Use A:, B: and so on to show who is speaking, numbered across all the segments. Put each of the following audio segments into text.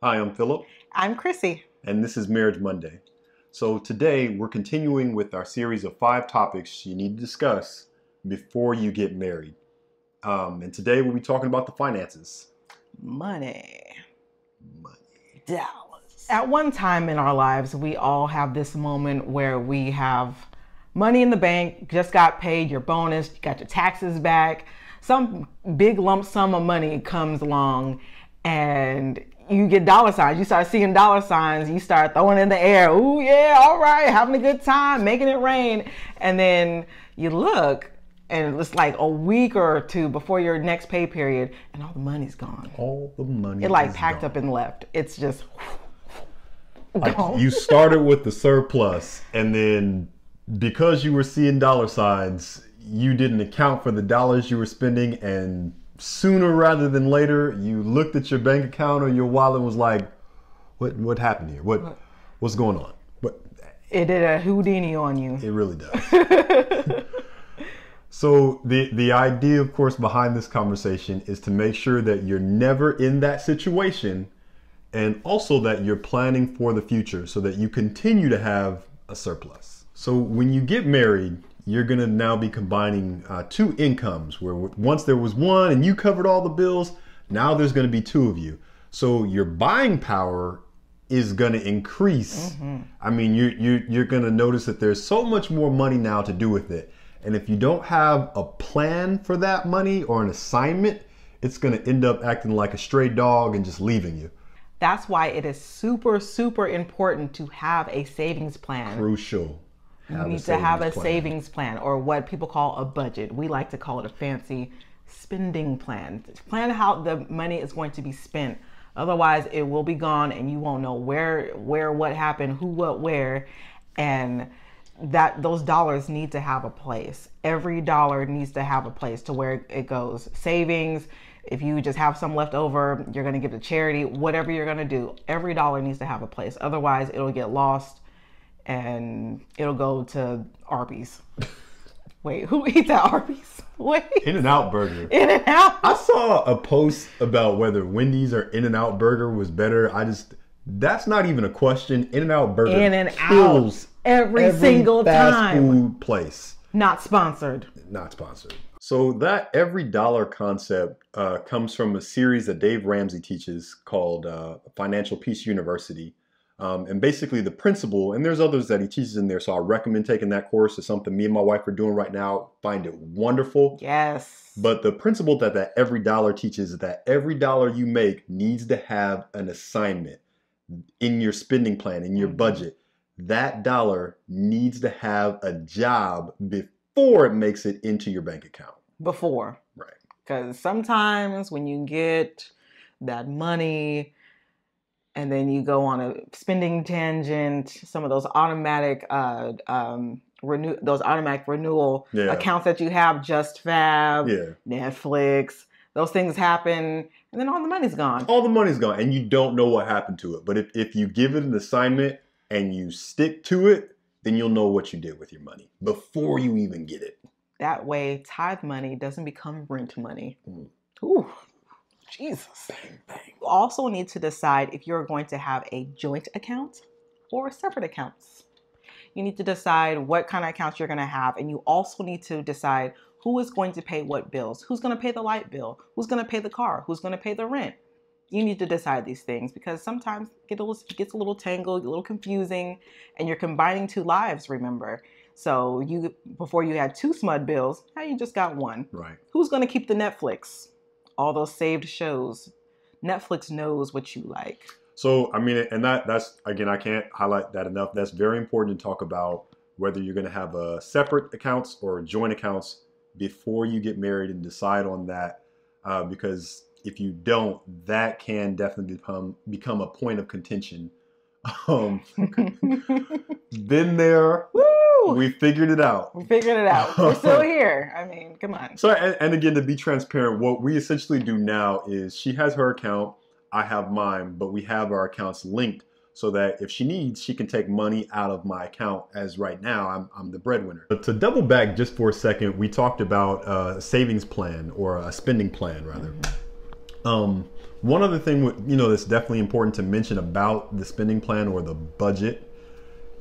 A: Hi, I'm Philip,
B: I'm Chrissy.
A: and this is Marriage Monday. So today we're continuing with our series of 5 topics you need to discuss before you get married. And today we'll be talking about the finances.
B: Money.
A: Dollars.
B: At one time in our lives, we all have this moment where we have money in the bank, just got paid your bonus, you got your taxes back, some big lump sum of money comes along and you get dollar signs. You start seeing dollar signs, you start throwing it in the air. Ooh, yeah, all right, having a good time, making it rain. And then you look and it's like a week or two before your next pay period and all the money's gone.
A: All the money
B: It like
A: is
B: packed
A: gone.
B: up and left. It's just
A: Like
B: gone.
A: you started with the surplus, and then because you were seeing dollar signs, you didn't account for the dollars you were spending, and sooner rather than later, you looked at your bank account or your wallet and was like, "What happened here? What's going on?" But
B: It did a Houdini on you.
A: it really does. So the idea, of course, behind this conversation is to make sure that you're never in that situation, and also that you're planning for the future so that you continue to have a surplus. So when you get married, you're gonna now be combining 2 incomes, where once there was one and you covered all the bills, now there's gonna be 2 of you. So your buying power is gonna increase. I mean, you're gonna notice that there's so much more money now to do with it. And if you don't have a plan for that money or an assignment, it's gonna end up acting like a stray dog and just leaving you.
B: That's why it is super, super important to have a savings plan.
A: Crucial.
B: You need to have a savings plan, or what people call a budget. We like to call it a fancy spending plan. Plan how the money is going to be spent. Otherwise, it will be gone and you won't know where what happened, who, what, where. And that those dollars need to have a place. Every dollar needs to have a place to where it goes. Savings, if you just have some left over, you're going to give to charity, whatever you're going to do, every dollar needs to have a place. Otherwise, it'll get lost and it'll go to Arby's. Wait, who eats at Arby's? Wait.
A: In-N-Out Burger.
B: In-N-Out?
A: I saw a post about whether Wendy's or In-N-Out Burger was better. That's not even a question. In-N-Out Burger
B: In-N-Out.
A: kills
B: Every single
A: fast
B: time.
A: food place.
B: Not sponsored.
A: Not sponsored. So that every dollar concept comes from a series that Dave Ramsey teaches called Financial Peace University. And basically the principle, and there's others that he teaches in there, so I recommend taking that course. It's something me and my wife are doing right now. Find it wonderful.
B: Yes.
A: But the principle that every dollar teaches is that every dollar you make needs to have an assignment in your spending plan, in your budget. That dollar needs to have a job before it makes it into your bank account.
B: Before.
A: Right.
B: Because sometimes when you get that money and then you go on a spending tangent, some of those automatic renewal accounts that you have, JustFab, Netflix, those things happen, and then all the money's gone.
A: All the money's gone, and you don't know what happened to it. But if you give it an assignment and you stick to it, then you'll know what you did with your money before you even get it.
B: That way, tithe money doesn't become rent money. Ooh, Jesus.
A: Bang, bang.
B: You also need to decide if you're going to have a joint account or separate accounts. You need to decide what kind of accounts you're going to have, and you also need to decide who is going to pay what bills. Who's going to pay the light bill? Who's going to pay the car? Who's going to pay the rent? You need to decide these things because sometimes it gets a little tangled, a little confusing, and you're combining 2 lives, remember. So before you had 2 SMUD bills, now you just got 1.
A: Right.
B: Who's going to keep the Netflix? All those saved shows. Netflix knows what you like.
A: So, I mean, and that's, again, I can't highlight that enough. That's very important to talk about whether you're going to have a separate accounts or joint accounts before you get married, and decide on that because if you don't, that can definitely become a point of contention. Been there.
B: Woo!
A: We figured it out.
B: We figured it out. We're still here. I mean, come on.
A: So, and again, to be transparent, what we essentially do now is she has her account, I have mine, but we have our accounts linked so that if she needs, she can take money out of my account, as right now I'm the breadwinner. But to double back just for a second, we talked about a savings plan, or a spending plan rather. One other thing, that's definitely important to mention about the spending plan or the budget,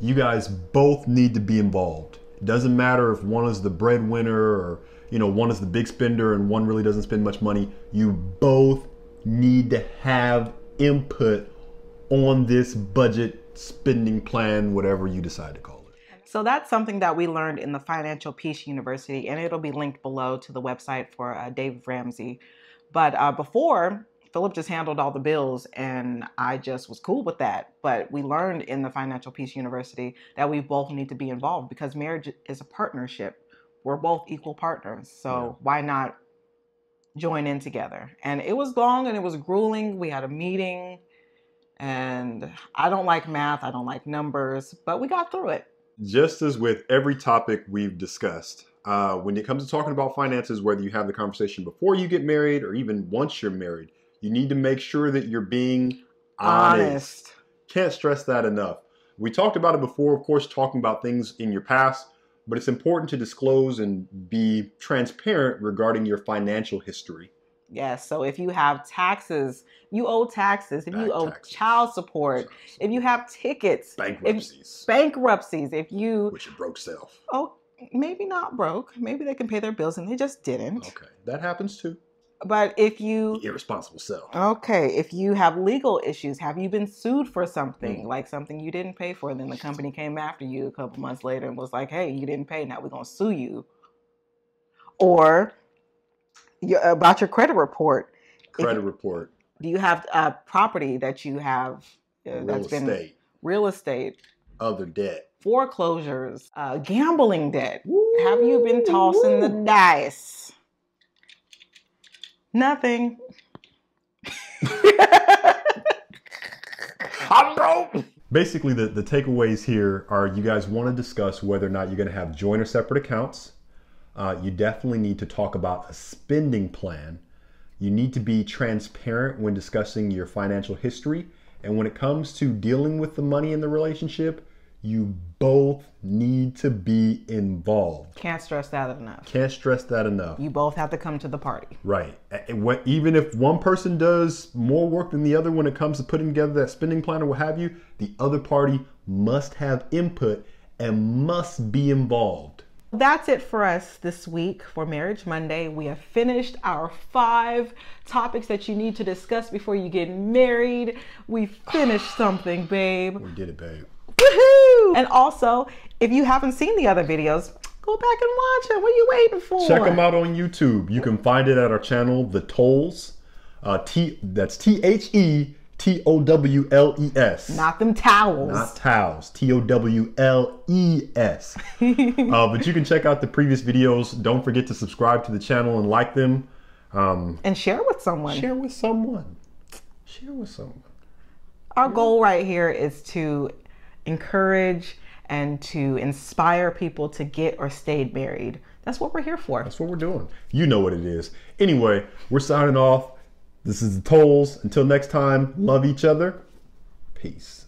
A: you guys both need to be involved. It doesn't matter if one is the breadwinner or, one is the big spender and one really doesn't spend much money. You both need to have input on this budget, spending plan, whatever you decide to call it.
B: So that's something that we learned in the Financial Peace University, and it'll be linked below to the website for Dave Ramsey. But before, Philip just handled all the bills, and I just was cool with that. But we learned in the Financial Peace University that we both need to be involved because marriage is a partnership. We're both equal partners, so why not join in together? And it was long and it was grueling. We had a meeting, and I don't like math, I don't like numbers, but we got through it.
A: Just as with every topic we've discussed, when it comes to talking about finances, whether you have the conversation before you get married or even once you're married, you need to make sure that you're being honest. Can't stress that enough. We talked about it before, of course, talking about things in your past, but it's important to disclose and be transparent regarding your financial history.
B: Yes, so if you have taxes, you owe taxes. If you owe child support, if you have tickets, bankruptcies, if you...
A: With your broke self.
B: Oh, maybe not broke. Maybe they can pay their bills and they just didn't.
A: Okay, that happens too.
B: But if you...
A: The irresponsible self.
B: Okay, if you have legal issues, have you been sued for something, like something you didn't pay for, and then the company came after you a couple months later and was like, hey, you didn't pay, now we're going to sue you. Or... about your credit report.
A: Report.
B: Do you have property that you have that's been real estate,
A: other debt,
B: foreclosures, gambling debt? Woo! Have you been tossing the dice? Nothing.
A: I'm broke. Basically, the takeaways here are you guys want to discuss whether or not you're going to have joint or separate accounts. You definitely need to talk about a spending plan. You need to be transparent when discussing your financial history. And when it comes to dealing with the money in the relationship, you both need to be involved.
B: Can't stress that enough.
A: Can't stress that enough.
B: You both have to come to the party.
A: Right. Even if one person does more work than the other when it comes to putting together that spending plan or what have you, the other party must have input and must be involved.
B: That's it for us this week for Marriage Monday. We have finished our 5 topics that you need to discuss before you get married. We finished something, babe.
A: We did it, babe.
B: Woohoo! And also, if you haven't seen the other videos, go back and watch it. What are you waiting for?
A: Check them out on YouTube. You can find it at our channel, Thetowles. That's Thetowles.
B: Not them towels.
A: Not towels. Towles. But you can check out the previous videos. Don't forget to subscribe to the channel and like them.
B: And share with someone.
A: Share with someone. Share with someone.
B: Our goal right here is to encourage and to inspire people to get or stay married. That's what we're here for.
A: That's what we're doing. You know what it is. Anyway, we're signing off. This is the Towles. Until next time, love each other. Peace.